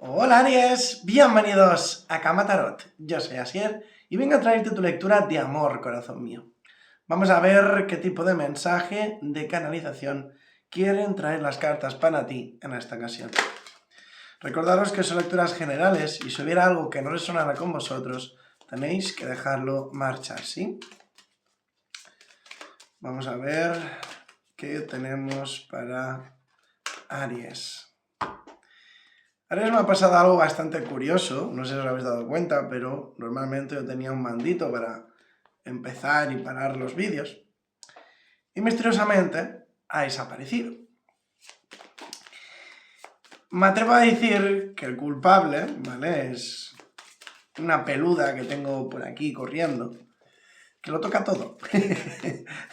Hola Aries, bienvenidos a Cama Tarot. Yo soy Asier y vengo a traerte tu lectura de amor, corazón mío. Vamos a ver qué tipo de mensaje de canalización quieren traer las cartas para ti en esta ocasión. Recordaros que son lecturas generales y si hubiera algo que no resonara con vosotros, tenéis que dejarlo marchar, ¿sí? Vamos a ver qué tenemos para Aries. Aries, me ha pasado algo bastante curioso, no sé si os habéis dado cuenta, pero normalmente yo tenía un mandito para empezar y parar los vídeos y misteriosamente ha desaparecido. Me atrevo a decir que el culpable, ¿vale? Es una peluda que tengo por aquí corriendo, que lo toca todo.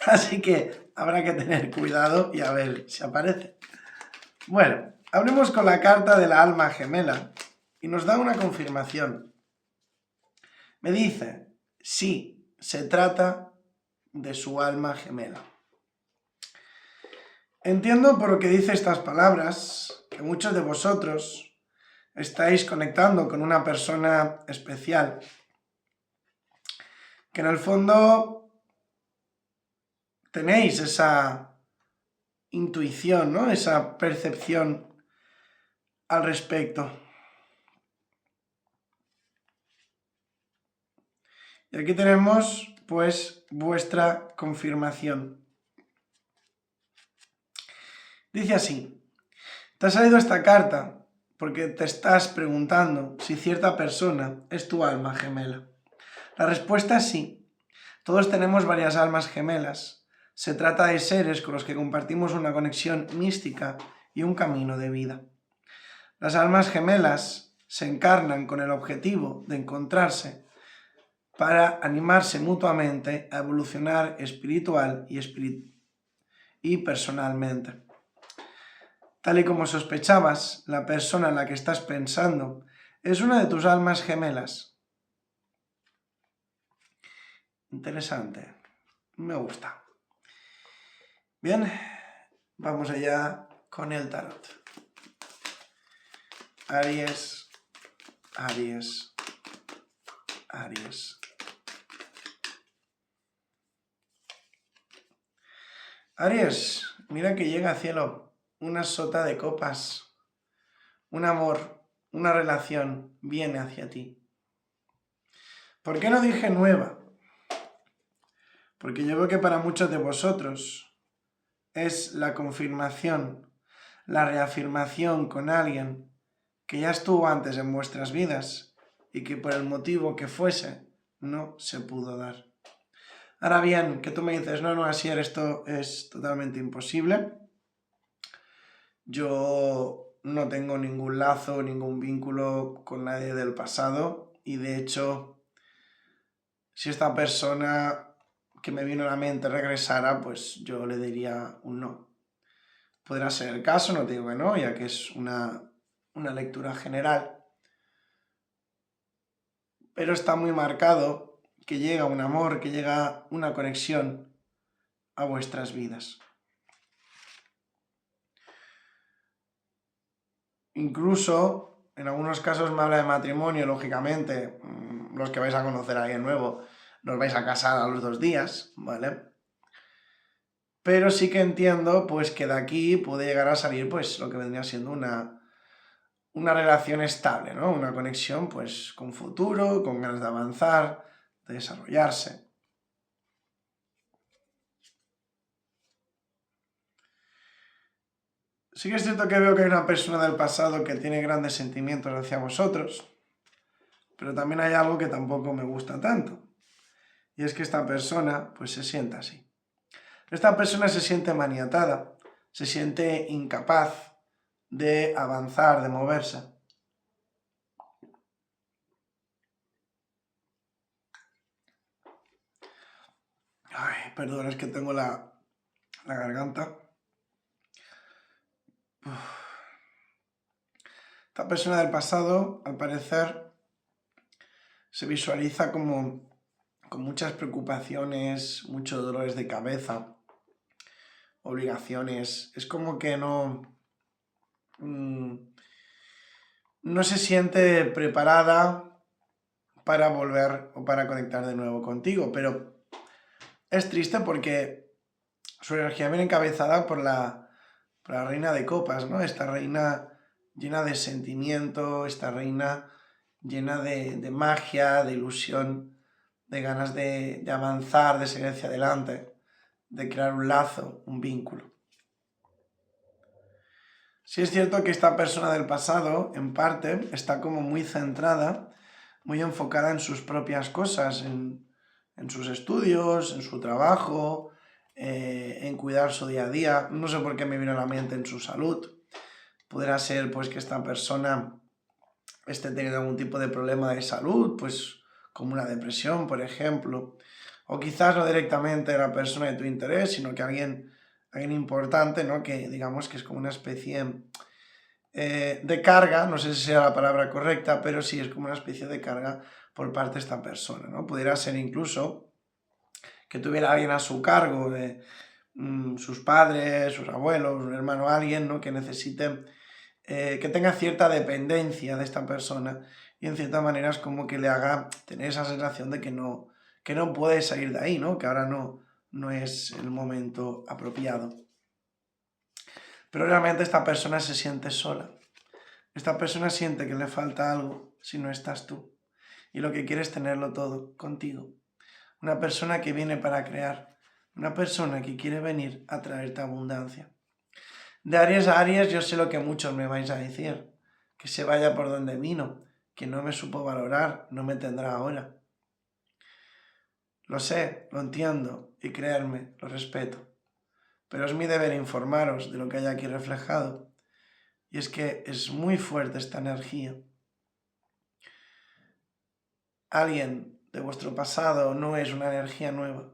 Así que habrá que tener cuidado y a ver si aparece. Bueno, abrimos con la carta de la alma gemela y nos da una confirmación. Me dice, sí, se trata de su alma gemela. Entiendo por lo que dice estas palabras que muchos de vosotros estáis conectando con una persona especial, que en el fondo tenéis esa intuición, ¿no? Esa percepción al respecto. Y aquí tenemos, pues, vuestra confirmación. Dice así, te ha salido esta carta porque te estás preguntando si cierta persona es tu alma gemela. La respuesta es sí. Todos tenemos varias almas gemelas. Se trata de seres con los que compartimos una conexión mística y un camino de vida. Las almas gemelas se encarnan con el objetivo de encontrarse para animarse mutuamente a evolucionar espiritual y personalmente. Tal y como sospechabas, la persona en la que estás pensando es una de tus almas gemelas. Interesante, me gusta. Bien, vamos allá con el tarot. Aries, Aries, Aries. Aries, mira que llega, cielo, una sota de copas. Un amor, una relación viene hacia ti. ¿Por qué no dije nueva? Porque yo veo que para muchos de vosotros es la confirmación, la reafirmación con alguien que ya estuvo antes en vuestras vidas y que por el motivo que fuese no se pudo dar. Ahora bien, que tú me dices, no, Asier, esto es totalmente imposible. Yo no tengo ningún lazo, ningún vínculo con nadie del pasado y de hecho, si esta persona que me vino a la mente regresara, pues yo le diría un no. Podrá ser el caso, no te digo que no, ya que es una lectura general, pero está muy marcado que llega un amor, que llega una conexión a vuestras vidas. Incluso, en algunos casos me habla de matrimonio, lógicamente, los que vais a conocer a alguien nuevo, nos vais a casar a los 2 días, ¿vale? Pero sí que entiendo, pues, que de aquí puede llegar a salir, pues, lo que vendría siendo una relación estable, ¿no? Una conexión, pues, con futuro, con ganas de avanzar, de desarrollarse. Sí que es cierto que veo que hay una persona del pasado que tiene grandes sentimientos hacia vosotros, pero también hay algo que tampoco me gusta tanto, y es que esta persona, pues, se sienta así. Esta persona se siente maniatada, se siente incapaz de avanzar, de moverse. Ay, perdón, es que tengo la garganta. Esta persona del pasado, al parecer, se visualiza como con muchas preocupaciones, muchos dolores de cabeza, obligaciones. Es como que no no se siente preparada para volver o para conectar de nuevo contigo, pero es triste porque su energía viene encabezada por la reina de copas, ¿no? Esta reina llena de sentimiento, esta reina llena de magia, de ilusión, de ganas de avanzar, de seguir hacia adelante, de crear un lazo, un vínculo. Sí es cierto que esta persona del pasado, en parte, está como muy centrada, muy enfocada en sus propias cosas, en sus estudios, en su trabajo, en cuidar su día a día. No sé por qué me vino a la mente en su salud. Podrá ser pues que esta persona esté teniendo algún tipo de problema de salud, pues como una depresión, por ejemplo. O quizás no directamente la persona de tu interés, sino que alguien importante, ¿no? Que digamos que es como una especie de carga, no sé si sea la palabra correcta, pero sí es como una especie de carga por parte de esta persona, ¿no? Pudiera ser incluso que tuviera alguien a su cargo, de sus padres, sus abuelos, un hermano, alguien, ¿no? Que necesite, que tenga cierta dependencia de esta persona y en cierta manera es como que le haga tener esa sensación de que no puede salir de ahí, ¿no? Que ahora no es el momento apropiado. Pero realmente esta persona se siente sola. Esta persona siente que le falta algo si no estás tú. Y lo que quiere es tenerlo todo contigo. Una persona que viene para crear. Una persona que quiere venir a traerte abundancia. De Aries a Aries yo sé lo que muchos me vais a decir. Que se vaya por donde vino. Que no me supo valorar. No me tendrá ahora. Lo sé, lo entiendo. Y creerme, lo respeto. Pero es mi deber informaros de lo que hay aquí reflejado. Y es que es muy fuerte esta energía. Alguien de vuestro pasado no es una energía nueva.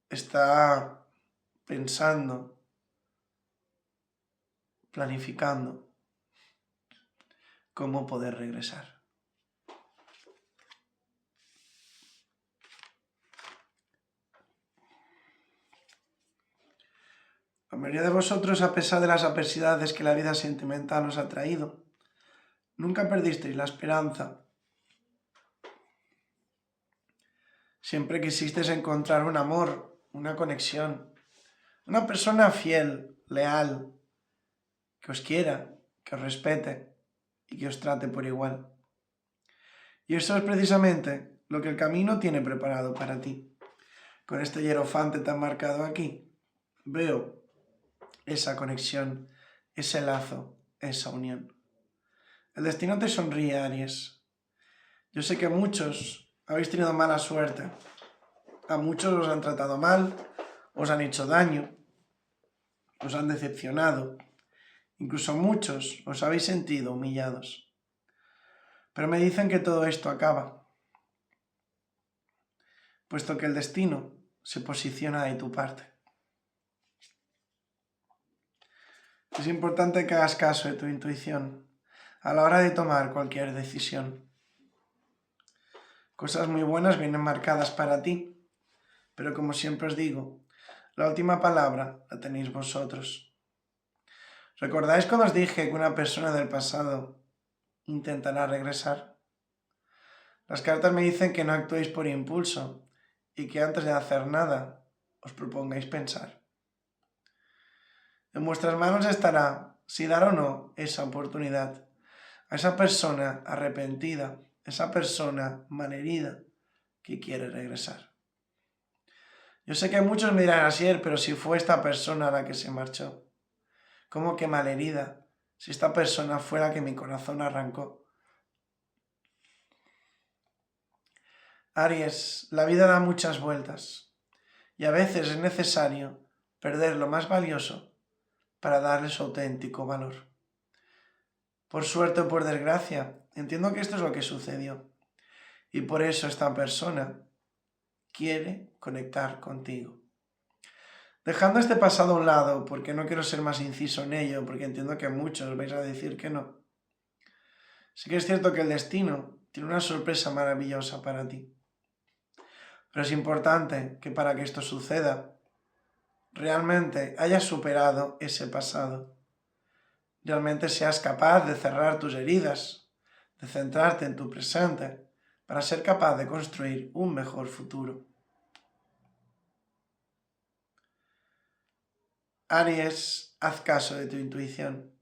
Está pensando, planificando cómo poder regresar. La mayoría de vosotros, a pesar de las adversidades que la vida sentimental os ha traído, nunca perdisteis la esperanza. Siempre quisisteis encontrar un amor, una conexión, una persona fiel, leal, que os quiera, que os respete y que os trate por igual. Y eso es precisamente lo que el camino tiene preparado para ti. Con este hierofante tan marcado aquí, veo esa conexión, ese lazo, esa unión. El destino te sonríe, Aries. Yo sé que muchos habéis tenido mala suerte. A muchos os han tratado mal, os han hecho daño, os han decepcionado. Incluso muchos os habéis sentido humillados. Pero me dicen que todo esto acaba, puesto que el destino se posiciona de tu parte. Es importante que hagas caso de tu intuición a la hora de tomar cualquier decisión. Cosas muy buenas vienen marcadas para ti, pero como siempre os digo, la última palabra la tenéis vosotros. ¿Recordáis cuando os dije que una persona del pasado intentará regresar? Las cartas me dicen que no actuéis por impulso y que antes de hacer nada os propongáis pensar. En vuestras manos estará si dar o no esa oportunidad a esa persona arrepentida, esa persona malherida que quiere regresar. Yo sé que muchos me dirán, Asier, pero si fue esta persona la que se marchó. ¿Cómo que malherida? Si esta persona fue la que mi corazón arrancó. Aries, la vida da muchas vueltas y a veces es necesario perder lo más valioso para darle su auténtico valor. Por suerte o por desgracia, entiendo que esto es lo que sucedió y por eso esta persona quiere conectar contigo. Dejando este pasado a un lado, porque no quiero ser más inciso en ello, porque entiendo que muchos vais a decir que no. Sí que es cierto que el destino tiene una sorpresa maravillosa para ti. Pero es importante que para que esto suceda, realmente hayas superado ese pasado. realmente seas capaz de cerrar tus heridas, de centrarte en tu presente, para ser capaz de construir un mejor futuro. Aries, haz caso de tu intuición,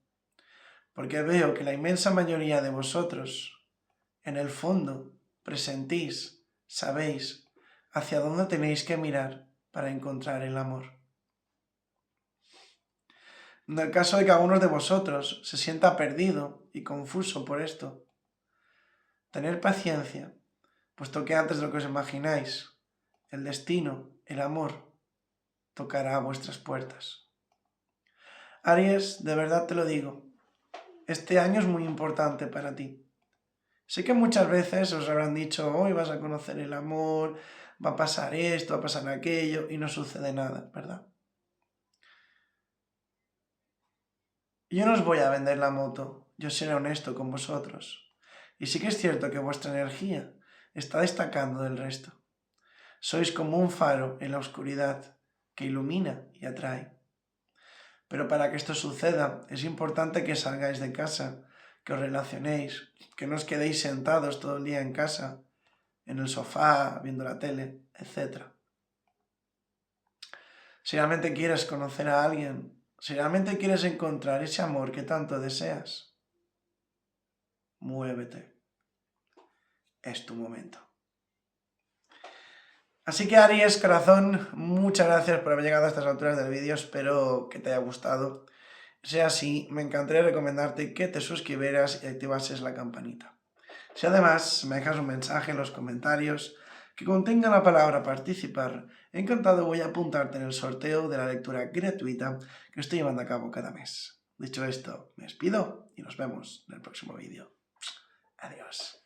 porque veo que la inmensa mayoría de vosotros, en el fondo, presentís, sabéis hacia dónde tenéis que mirar para encontrar el amor. En el caso de que alguno de vosotros se sienta perdido y confuso por esto, tener paciencia, puesto que antes de lo que os imagináis, el destino, el amor, tocará a vuestras puertas. Aries, de verdad te lo digo, este año es muy importante para ti. Sé que muchas veces os habrán dicho, hoy vas a conocer el amor, va a pasar esto, va a pasar aquello, y no sucede nada, ¿verdad? Yo no os voy a vender la moto, yo seré honesto con vosotros. Y sí que es cierto que vuestra energía está destacando del resto. Sois como un faro en la oscuridad que ilumina y atrae. Pero para que esto suceda, es importante que salgáis de casa, que os relacionéis, que no os quedéis sentados todo el día en casa, en el sofá, viendo la tele, etc. Si realmente quieres conocer a alguien, si realmente quieres encontrar ese amor que tanto deseas, muévete. Es tu momento. Así que Aries, corazón, muchas gracias por haber llegado a estas alturas del vídeo, espero que te haya gustado. Si es así, me encantaría recomendarte que te suscribieras y activases la campanita. Si además me dejas un mensaje en los comentarios que contenga la palabra participar, encantado voy a apuntarte en el sorteo de la lectura gratuita que estoy llevando a cabo cada mes. Dicho esto, me despido y nos vemos en el próximo vídeo. Adiós.